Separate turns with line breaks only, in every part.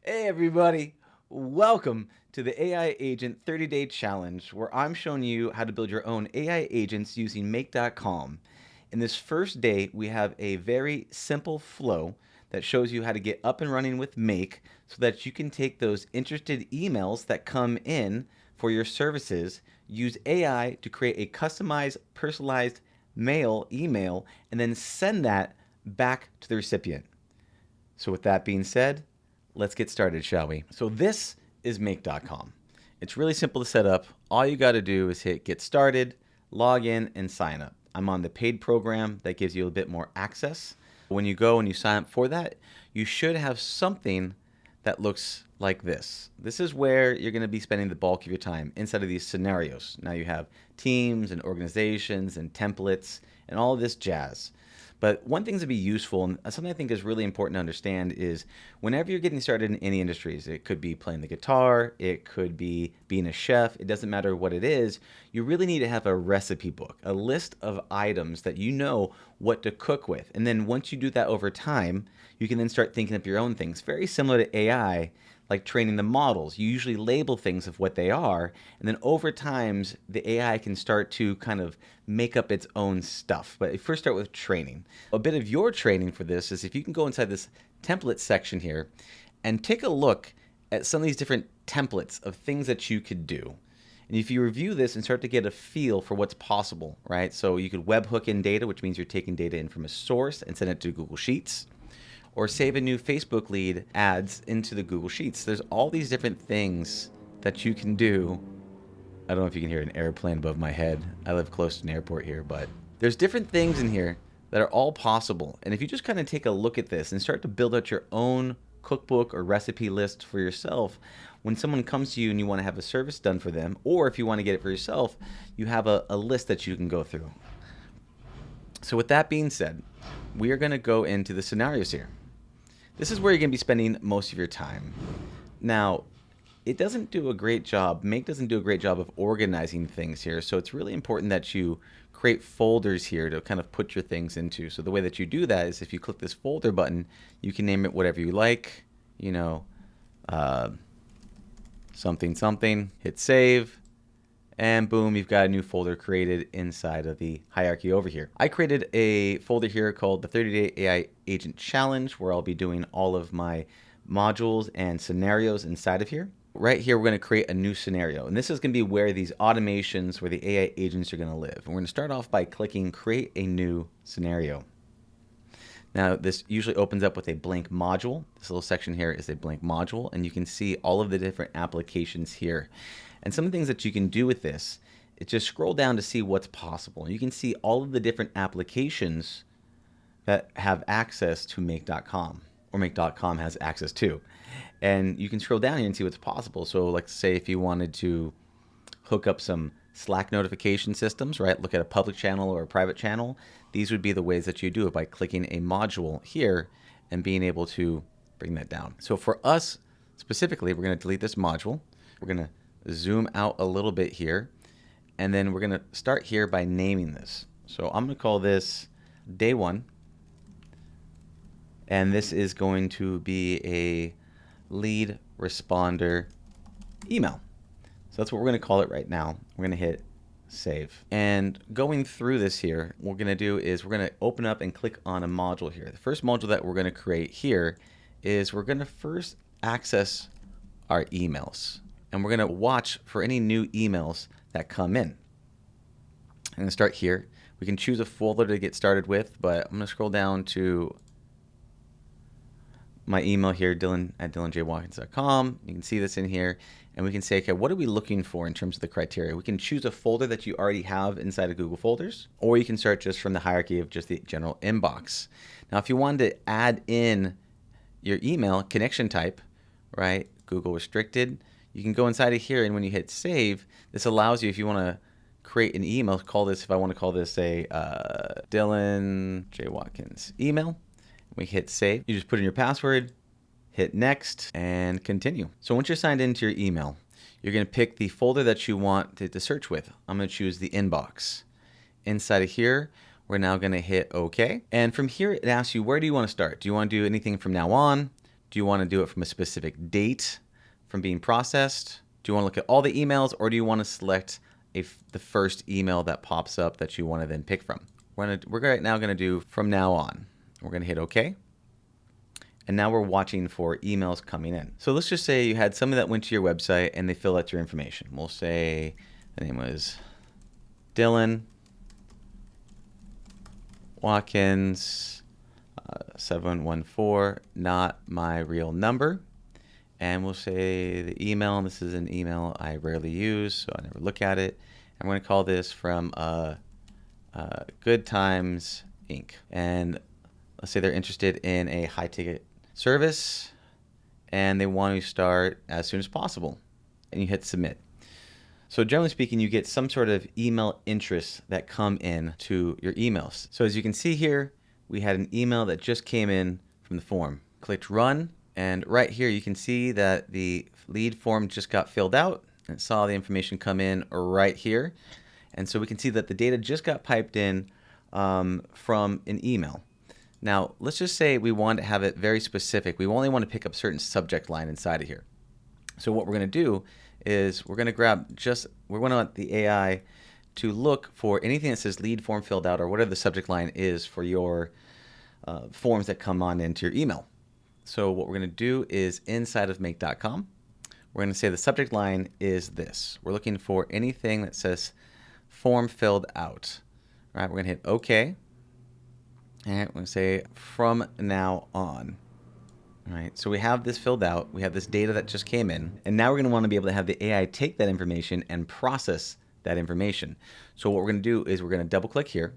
Hey everybody, welcome to the AI Agent 30-Day Challenge, where I'm showing you how to build your own AI agents using Make.com. In this first day, we have a very simple flow that shows you how to get up and running with Make so that you can take those interested emails that come in for your services, use AI to create a customized, personalized mail email, and then send that back to the recipient. So with that being said, let's get started, shall we? So this is Make.com. It's really simple to set up. All you got to do is hit get started, log in, and sign up. I'm on the paid program that gives you a bit more access. When you go and you sign up for that, you should have something that looks like this. This is where you're going to be spending the bulk of your time inside of these scenarios. Now you have teams and organizations and templates and all of this jazz. But one thing to be useful, and something I think is really important to understand, is whenever you're getting started in any industries, it could be playing the guitar, it could be being a chef, it doesn't matter what it is, you really need to have a recipe book, a list of items that you know what to cook with. And then once you do that over time, you can then start thinking up your own things. Very similar to AI, like training the models. You usually label things of what they are, and then over time, the AI can start to kind of make up its own stuff. But first start with training. A bit of your training for this is if you can go inside this template section here and take a look at some of these different templates of things that you could do. And if you review this and start to get a feel for what's possible, right? So you could webhook in data, which means you're taking data in from a source and send it to Google Sheets, or save a new Facebook lead ads into the Google Sheets. There's all these different things that you can do. I don't know if you can hear an airplane above my head. I live close to an airport here, but there's different things in here that are all possible. And if you just kind of take a look at this and start to build out your own cookbook or recipe list for yourself, when someone comes to you and you want to have a service done for them, or if you want to get it for yourself, you have a list that you can go through. So with that being said, we are going to go into the scenarios here. This is where you're going to be spending most of your time. Now, it doesn't do a great job, Make doesn't do a great job of organizing things here, so it's really important that you create folders here to kind of put your things into. So the way that you do that is if you click this folder button, you can name it whatever you like, something, something, hit save, and boom, you've got a new folder created inside of the hierarchy over here. I created a folder here called the 30-Day AI Agent Challenge, where I'll be doing all of my modules and scenarios inside of here. Right here, we're going to create a new scenario. And this is going to be where these automations, where the AI agents are going to live. And we're going to start off by clicking Create a New Scenario. Now, this usually opens up with a blank module. This little section here is a blank module, and you can see all of the different applications here. And some of the things that you can do with this is just scroll down to see what's possible. You can see all of the different applications that have access to Make.com, or Make.com has access to. And you can scroll down here and see what's possible. So like say if you wanted to hook up some Slack notification systems, right? Look at a public channel or a private channel. These would be the ways that you do it, by clicking a module here and being able to bring that down. So for us specifically, we're going to delete this module. We're going to zoom out a little bit here, and then we're going to start here by naming this. So I'm going to call this day 1, and this is going to be a lead responder email. So that's what we're going to call it right now. We're going to hit save. And going through this here, what we're going to do is we're going to open up and click on a module here. The first module that we're going to create here is we're going to first access our emails. And we're going to watch for any new emails that come in. I'm going to start here. We can choose a folder to get started with, but I'm going to scroll down to my email here, dylan@dylanjwatkins.com. You can see this in here, and we can say, okay, what are we looking for in terms of the criteria? We can choose a folder that you already have inside of Google Folders, or you can start just from the hierarchy of just the general inbox. Now, if you wanted to add in your email connection type, right, Google restricted, you can go inside of here, and when you hit save, this allows you, if you want to create an email, call this, if I want to call this a Dylan J. Watkins email, we hit save. You just put in your password, hit next, and continue. So once you're signed into your email, you're going to pick the folder that you want to search with. I'm going to choose the inbox. Inside of here, we're now going to hit OK. And from here, it asks you, where do you want to start? Do you want to do anything from now on? Do you want to do it from a specific date from being processed? Do you want to look at all the emails, or do you want to select the first email that pops up that you want to then pick from? We're right now going to do from now on. We're going to hit OK. And now we're watching for emails coming in. So let's just say you had somebody that went to your website and they filled out your information. We'll say the name was Dylan Watkins, 714, not my real number. And we'll say the email, and this is an email I rarely use, so I never look at it. I'm going to call this from Good Times Inc. And let's say they're interested in a high ticket service and they want to start as soon as possible. And you hit submit. So generally speaking, you get some sort of email interests that come in to your emails. So as you can see here, we had an email that just came in from the form. Clicked run, and right here you can see that the lead form just got filled out and saw the information come in right here. And so we can see that the data just got piped in from an email. Now, let's just say we want to have it very specific. We only want to pick up certain subject line inside of here. So what we're going to do is we're going to want the AI to look for anything that says lead form filled out, or whatever the subject line is for your forms that come on into your email. So what we're going to do is inside of make.com, we're going to say the subject line is this. We're looking for anything that says form filled out. All right, we're going to hit OK. And we're going to say from now on. All right, so we have this filled out. We have this data that just came in. And now we're going to want to be able to have the AI take that information and process that information. So what we're going to do is we're going to double click here.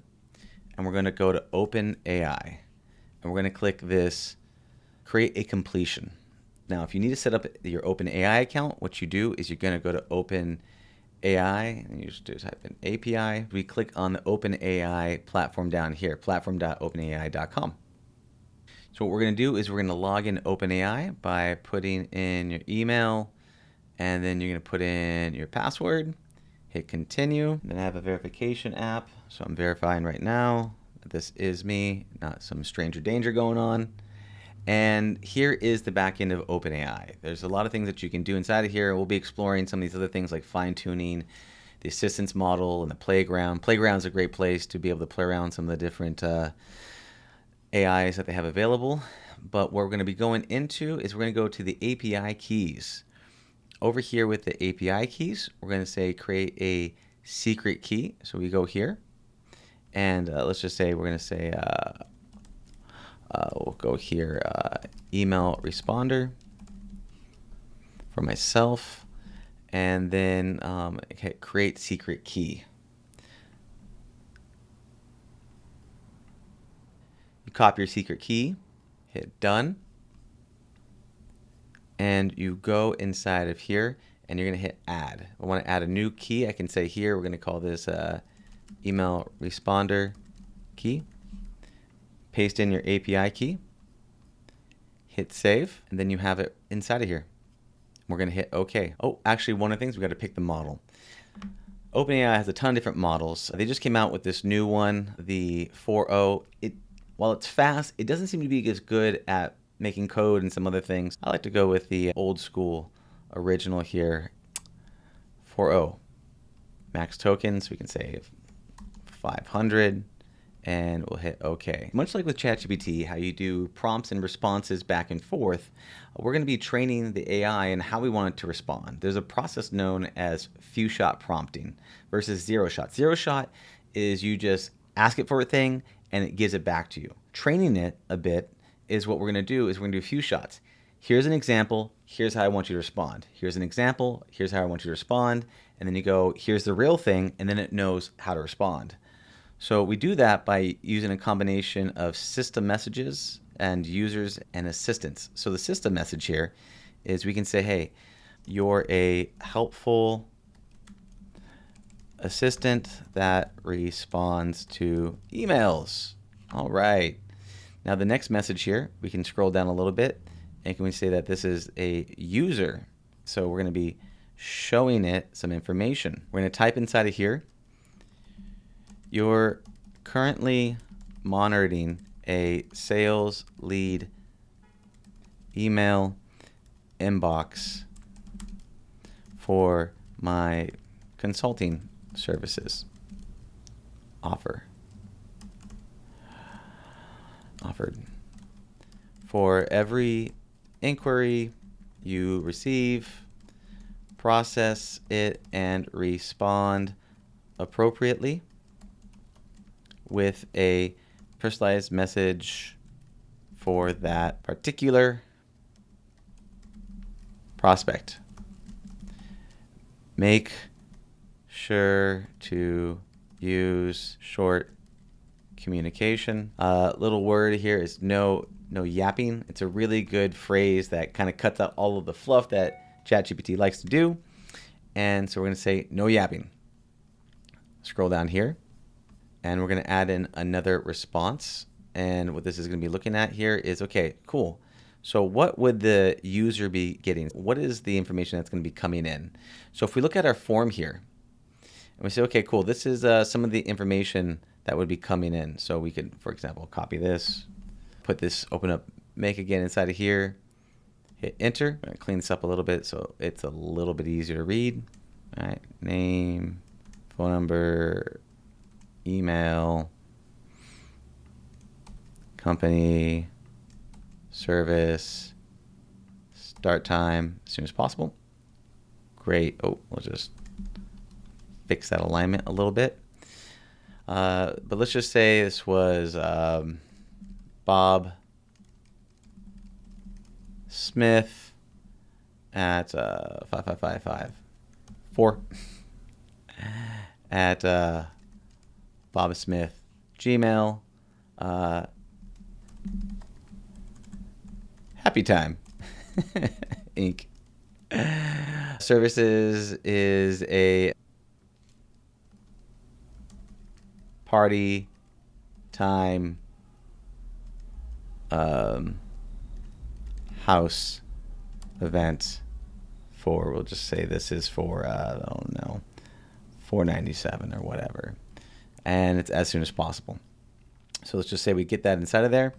And we're going to go to OpenAI. And we're going to click this create a completion. Now, if you need to set up your OpenAI account, what you do is you're going to go to OpenAI, and you just do type in API. We click on the OpenAI platform down here, platform.openai.com. So what we're going to do is we're going to log in OpenAI by putting in your email, and then you're going to put in your password, hit continue. Then I have a verification app, so I'm verifying right now that this is me, not some stranger danger going on. And here is the back end of OpenAI. There's a lot of things that you can do inside of here. We'll be exploring some of these other things like fine-tuning the assistance model and the playground. Playground's a great place to be able to play around some of the different AIs that they have available. But what we're going to be going into is we're going to go to the API keys. Over here with the API keys, we're going to say create a secret key. So we go here, and let's just say we're going to say we'll go here, email responder for myself, and then create secret key. You copy your secret key, hit done, and you go inside of here, and you're going to hit add. I want to add a new key. I can say here we're going to call this email responder key. Paste in your API key, hit save, and then you have it inside of here. We're going to hit OK. Oh, actually, one of the things, we got to pick the model. OpenAI has a ton of different models. They just came out with this new one, the 4.0. While it's fast, it doesn't seem to be as good at making code and some other things. I like to go with the old school original here, 4.0. Max tokens, we can say 500. And we'll hit OK. Much like with ChatGPT, how you do prompts and responses back and forth, we're going to be training the AI and how we want it to respond. There's a process known as few-shot prompting versus zero-shot. Zero-shot is you just ask it for a thing and it gives it back to you. Training it a bit is what we're going to do is we're going to do a few shots. Here's an example. Here's how I want you to respond. Here's an example. Here's how I want you to respond. And then you go, here's the real thing, and then it knows how to respond. So we do that by using a combination of system messages and users and assistants. So the system message here is we can say, hey, you're a helpful assistant that responds to emails. All right. Now the next message here, we can scroll down a little bit and can we say that this is a user. So we're going to be showing it some information. We're going to type inside of here, you're currently monitoring a sales lead email inbox for my consulting services offered for every inquiry you receive, process it and respond appropriately with a personalized message for that particular prospect. Make sure to use short communication. Little word here is no yapping. It's a really good phrase that kind of cuts out all of the fluff that ChatGPT likes to do. And so we're going to say no yapping. Scroll down here, and we're going to add in another response. And what this is going to be looking at here is, okay, cool. So what would the user be getting? What is the information that's going to be coming in? So if we look at our form here, and we say, okay, cool, this is some of the information that would be coming in. So we could, for example, copy this, put this, open up, make again inside of here, hit enter. I'm going to clean this up a little bit so it's a little bit easier to read. All right, name, phone number, email, company, service, start time as soon as possible. Great. Oh, we'll just fix that alignment a little bit. But let's just say this was Bob Smith at 55554 at Bob Smith Gmail. Happy Time Inc. Services is a party time house event for, we'll just say this is for I don't know, $4.97 or whatever, and it's as soon as possible. So let's just say we get that inside of there.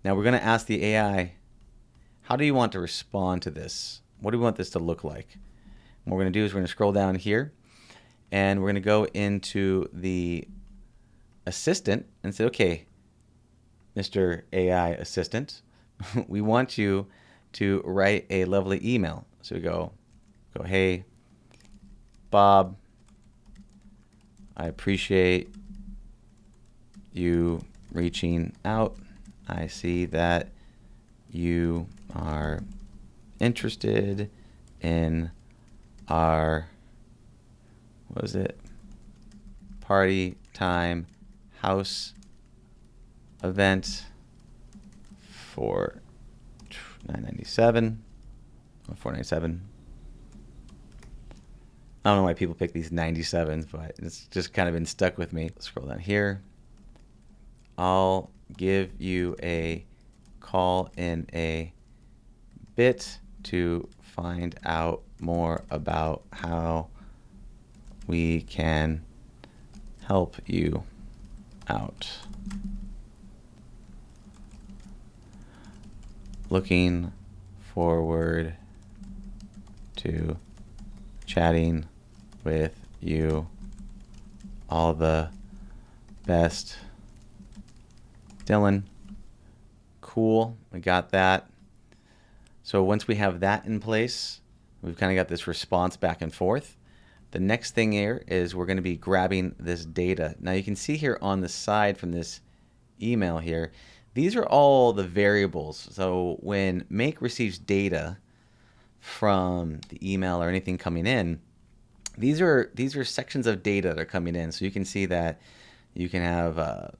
Now we're going to ask the AI, how do you want to respond to this? What do we want this to look like? And what we're going to do is we're going to scroll down here, and we're going to go into the assistant and say, okay, Mr. AI assistant, we want you to write a lovely email. So we go, hey, Bob, I appreciate you reaching out. I see that you are interested in our, what was it? Party time house event for $9.97 or $4.97. I don't know why people pick these 97s, but it's just kind of been stuck with me. Scroll down here. I'll give you a call in a bit to find out more about how we can help you out. Looking forward to chatting with you. All the best, Dylan. Cool, we got that. So once we have that in place, we've kind of got this response back and forth. The next thing here is we're going to be grabbing this data. Now you can see here on the side from this email here, these are all the variables. So when Make receives data from the email or anything coming in, these are sections of data that are coming in. So you can see that you can have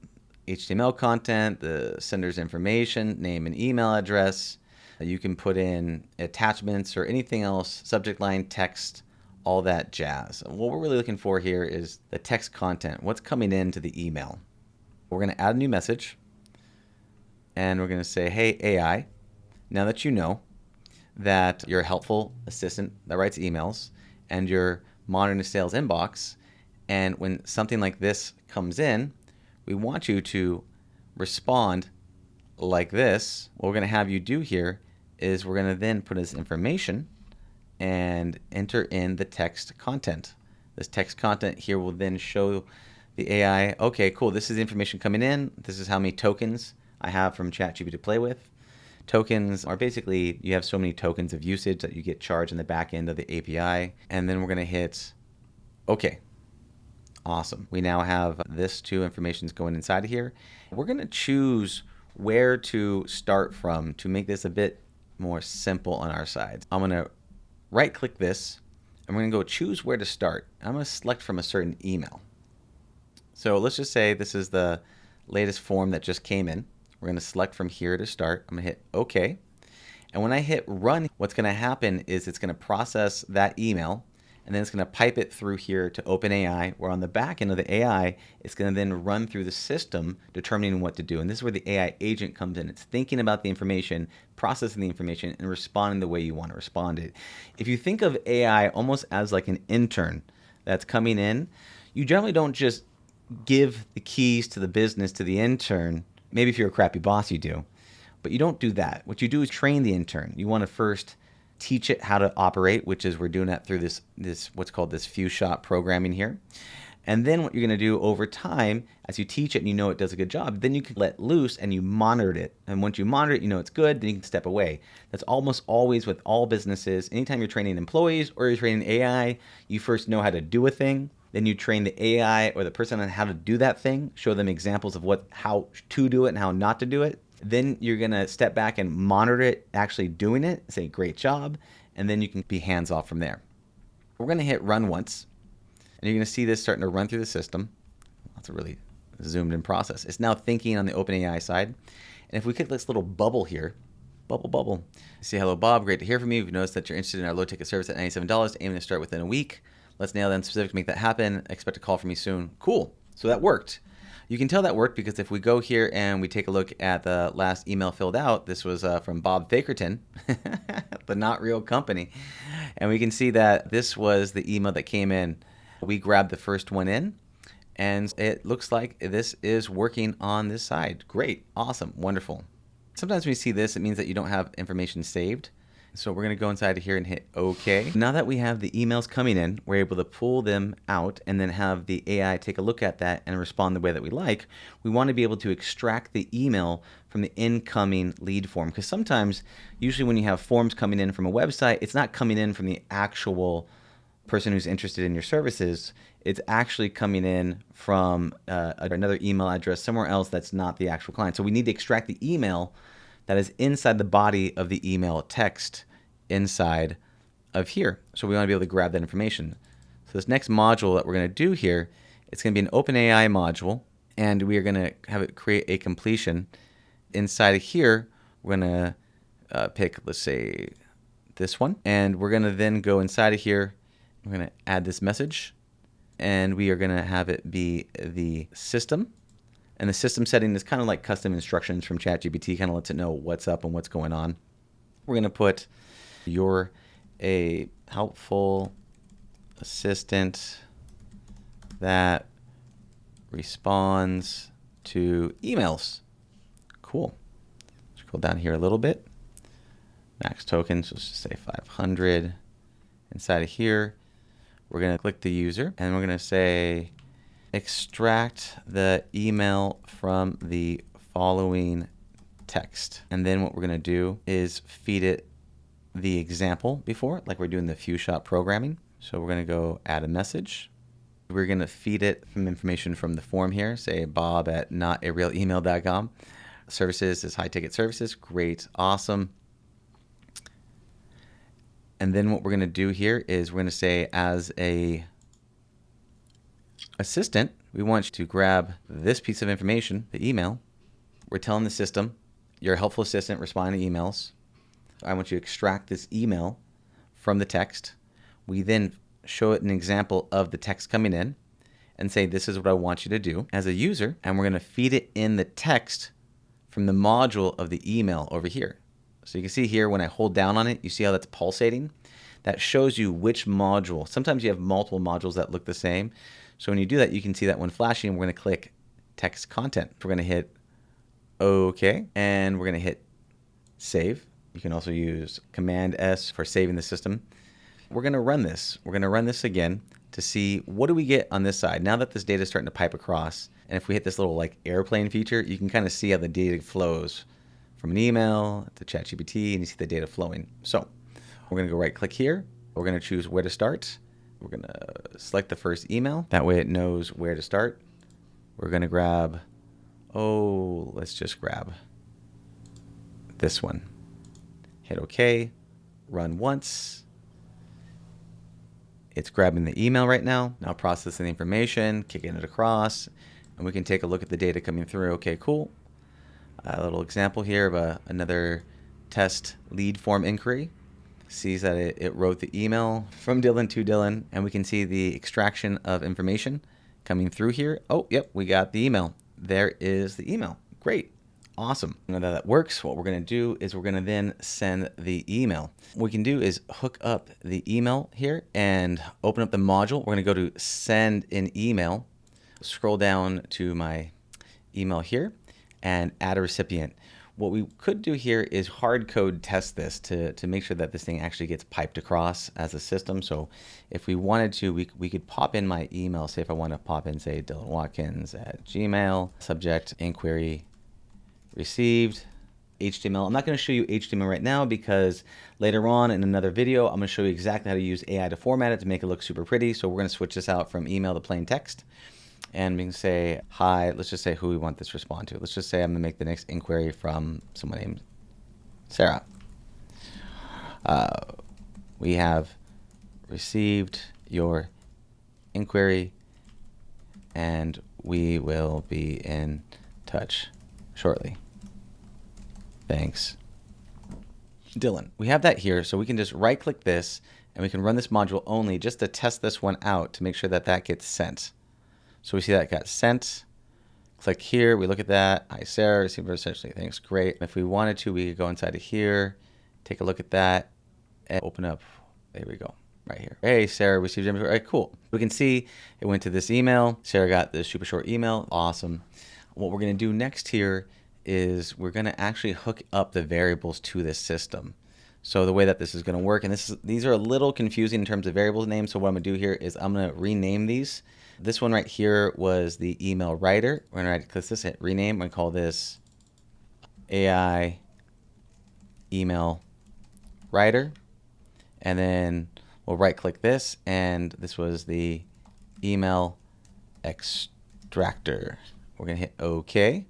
HTML content, the sender's information, name and email address. You can put in attachments or anything else, subject line, text, all that jazz. What we're really looking for here is the text content, what's coming into the email. We're going to add a new message, and we're going to say, hey, AI, now that you know that you're a helpful assistant that writes emails and you're monitoring the sales inbox, and when something like this comes in, we want you to respond like this. What we're going to have you do here is we're going to then put this information and enter in the text content. This text content here will then show the AI, okay, cool, this is the information coming in. This is how many tokens I have from ChatGPT to play with. Tokens are basically, you have so many tokens of usage that you get charged in the back end of the API. And then we're going to hit okay. Awesome. We now have this two informations going inside of here. We're going to choose where to start from to make this a bit more simple on our side. I'm going to right click this and we're going to go choose where to start. I'm going to select from a certain email. So let's just say this is the latest form that just came in. We're going to select from here to start. I'm going to hit OK. And when I hit run, what's going to happen is it's going to process that email and then it's going to pipe it through here to OpenAI, where on the back end of the AI, it's going to then run through the system determining what to do. And this is where the AI agent comes in. It's thinking about the information, processing the information, and responding the way you want to respond it. If you think of AI almost as like an intern that's coming in, you generally don't just give the keys to the business to the intern. Maybe if you're a crappy boss, you do. But you don't do that. What you do is train the intern. You want to first teach it how to operate, which is we're doing that through this what's called this few shot programming here. And then what you're going to do over time, as you teach it and you know it does a good job, then you can let loose and you monitor it. And once you monitor it, you know it's good, then you can step away. That's almost always with all businesses. Anytime you're training employees or you're training AI, you first know how to do a thing. Then you train the AI or the person on how to do that thing, show them examples of how to do it and how not to do it. Then you're going to step back and monitor it actually doing it, say great job, and then you can be hands off from there. We're going to hit run once, and you're going to see this starting to run through the system. That's a really zoomed in process. It's now thinking on the OpenAI side. And if we click this little bubble here, bubble. Say, hello, Bob. Great to hear from you. We've noticed that you're interested in our low-ticket service at $97, aiming to start within a week. Let's nail down specifics to make that happen. Expect a call from me soon. Cool. So that worked. You can tell that worked because if we go here and we take a look at the last email filled out, this was from Bob Fakerton, the not real company. And we can see that this was the email that came in. We grabbed the first one in, and it looks like this is working on this side. Great. Awesome. Wonderful. Sometimes when you see this, it means that you don't have information saved. So we're going to go inside of here and hit OK. Now that we have the emails coming in, we're able to pull them out and then have the AI take a look at that and respond the way that we like. We want to be able to extract the email from the incoming lead form, because sometimes, usually when you have forms coming in from a website, it's not coming in from the actual person who's interested in your services. It's actually coming in from another email address somewhere else that's not the actual client. So we need to extract the email that is inside the body of the email text inside of here. So we want to be able to grab that information. So this next module that we're going to do here, it's going to be an OpenAI module, and we are going to have it create a completion. Inside of here, we're going to pick, let's say, this one, and we're going to then go inside of here. We're going to add this message, and we are going to have it be the system. And the system setting is kind of like custom instructions from ChatGPT, kind of lets it know what's up and what's going on. We're going to put, you're a helpful assistant that responds to emails. Cool. Scroll down here a little bit. Max tokens, let's just say 500. Inside of here, we're going to click the user, and we're going to say, extract the email from the following text. And then what we're going to do is feed it the example before, like we're doing the few shot programming. So we're going to go add a message. We're going to feed it some information from the form here, say bob at notarealemail.com. Services is high ticket services. Great. Awesome. And then what we're going to do here is we're going to say, as a assistant, we want you to grab this piece of information, the email. We're telling the system, you're a helpful assistant responding to emails. I want you to extract this email from the text. We then show it an example of the text coming in and say, this is what I want you to do as a user. And we're going to feed it in the text from the module of the email over here. So you can see here when I hold down on it, you see how that's pulsating? That shows you which module. Sometimes you have multiple modules that look the same. So when you do that, you can see that one flashing. We're going to click text content. We're going to hit OK, and we're going to hit save. You can also use Command S for saving the system. We're going to run this. We're going to run this again to see what do we get on this side. Now that this data is starting to pipe across, and if we hit this little like airplane feature, you can kind of see how the data flows from an email to ChatGPT, and you see the data flowing. So we're going to go right click here. We're going to choose where to start. We're going to select the first email. That way it knows where to start. We're going to grab, let's just grab this one. Hit OK, run once. It's grabbing the email right now. Now processing the information, kicking it across, and we can take a look at the data coming through. Okay, cool. A little example here of another test lead form inquiry. Sees that it wrote the email from Dylan to Dylan, and we can see the extraction of information coming through here. Oh, yep, we got the email. There is the email. Great. Awesome. Now that that works, what we're going to do is we're going to then send the email. What we can do is hook up the email here and open up the module. We're going to go to send an email, scroll down to my email here, and add a recipient. What we could do here is hard code test this to make sure that this thing actually gets piped across as a system. So if we wanted to, we could pop in my email. Say if I want to pop in, say, Dylan Watkins at Gmail, subject, inquiry, received, HTML. I'm not going to show you HTML right now because later on in another video, I'm going to show you exactly how to use AI to format it to make it look super pretty. So we're going to switch this out from email to plain text. And we can say, hi, let's just say who we want this to respond to. Let's just say I'm going to make the next inquiry from someone named Sarah. We have received your inquiry and we will be in touch shortly. Thanks, Dylan. We have that here, so we can just right click this and we can run this module only just to test this one out to make sure that that gets sent. So we see that it got sent. Click here, we look at that. Hi Sarah, received essentially, thanks, great. If we wanted to, we could go inside of here, take a look at that, and open up, there we go, right here. Hey Sarah, received inventory, all right, cool. We can see it went to this email. Sarah got this super short email, awesome. What we're gonna do next here is we're gonna actually hook up the variables to this system. So the way that this is gonna work, and these are a little confusing in terms of variables names, so what I'm gonna do here is I'm gonna rename these. This one right here was the email writer. We're gonna click this, hit rename, and call this AI email writer. And then we'll right click this, and this was the email extractor. We're gonna hit OK.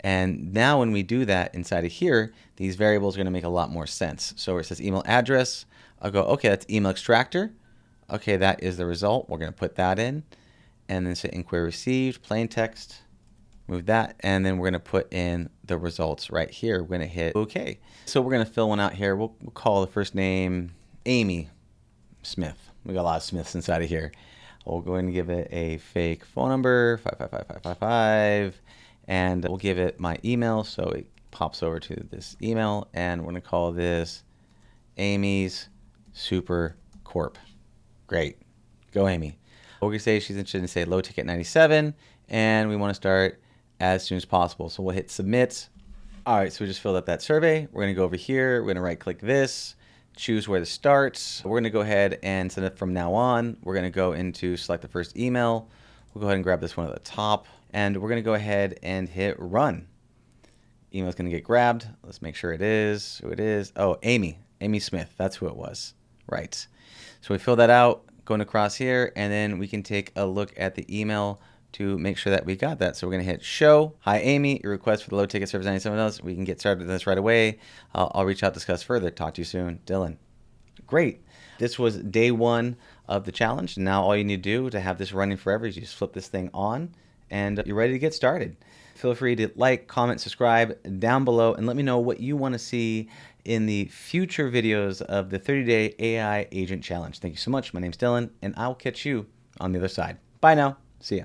And now when we do that inside of here, these variables are gonna make a lot more sense. So where it says email address, I'll go, okay, that's email extractor. Okay, that is the result. We're gonna put that in. And then say inquiry received, plain text, move that, and then we're gonna put in the results right here. We're gonna hit OK. So we're gonna fill one out here. We'll call the first name Amy Smith. We got a lot of Smiths inside of here. We'll go ahead and give it a fake phone number, 555555, and we'll give it my email so it pops over to this email, and we're gonna call this Amy's Super Corp. Great, go Amy. We're gonna say she's interested in, say, low ticket 97, and we want to start as soon as possible. So we'll hit submit. All right, so we just filled out that survey. We're gonna go over here. We're gonna right click this, choose where to start. We're gonna go ahead and send it from now on. We're gonna go into select the first email. We'll go ahead and grab this one at the top, and we're gonna go ahead and hit run. Email's gonna get grabbed. Let's make sure it is who it is. Oh, Amy Smith. That's who it was. Right. So we fill that out. Going across here, and then we can take a look at the email to make sure that we got that. So we're gonna hit show. Hi Amy, your request for the low ticket service $97. We can get started with this right away. I'll reach out, discuss further. Talk to you soon, Dylan. Great. This was day one of the challenge. Now all you need to do to have this running forever is you just flip this thing on and you're ready to get started. Feel free to like, comment, subscribe down below, and let me know what you want to see in the future videos of the 30-day AI Agent Challenge. Thank you so much. My name's Dylan, and I'll catch you on the other side. Bye now. See ya.